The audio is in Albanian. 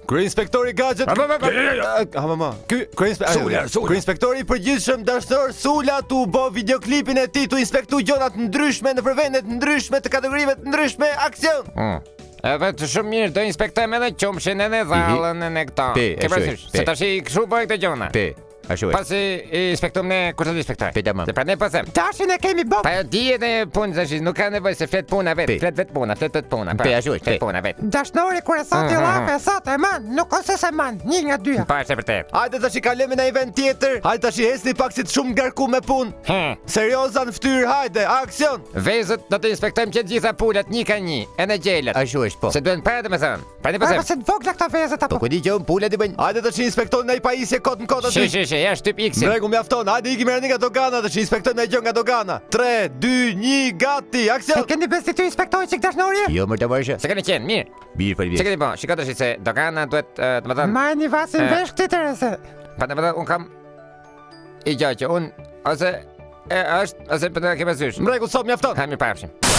Kryeinspektori Gaxhet. Kryeinspektori i përgjithshëm dashnor Sula tu bë videoklipin e tij tu inspektu gjëra të ndryshme në vende të ndryshme të kategorive të ndryshme aksion. Edhe të shumë mirë do inspektojmë edhe qumshin edhe dhallën e këta. Ke parasysh se tash i kështu bëj këtë gjona. Ashtu Pasi i inspektojmë ne kur të inspektoj. tamam. Se prandaj po them. Tashin e kemi bë. Pa di edhe punë tash, nuk ka nevojë se flet puna vet, flet vet puna. Ashtu është. Flet puna vet. Dashnori kur e thotë llafe, thotë e man, nuk ose se man, një nga dyja. Pa është e vërtet. Hajde tash i kalojmë në event tjetër. Hajde tash i hesni pak si të shumë ngarku me punë. Serioza në fytyrë, hajde, aksion. Vezët do të inspektojmë që të gjitha pulat një ka një, edhe gjelat. Ashtu është po. Se duhen para domethënë. Prandaj po Po them. se të vogla këta vezët apo. Po ku di që un pulet i bëjnë. Hajde tash i inspektojmë ndaj pajisje kot në kot aty. Ja shtyp X-in. Bregu mjafton. Hajde ikim erë nga dogana tash i inspektojmë ndaj gjë nga dogana. 3, 2, 1, gati, E aksion. keni besti ty inspektoj çik dashnori? Jo më të vërshë. Se keni qenë mirë. Mirë për Se keni po, shikoj tash se dogana duhet, domethënë, Majni vasin vesh këtë interese. pa domethënë un kam i gjë që un ose është ose po të kemi sysh. Mreku sot mjafton. Ha mirë pafshim.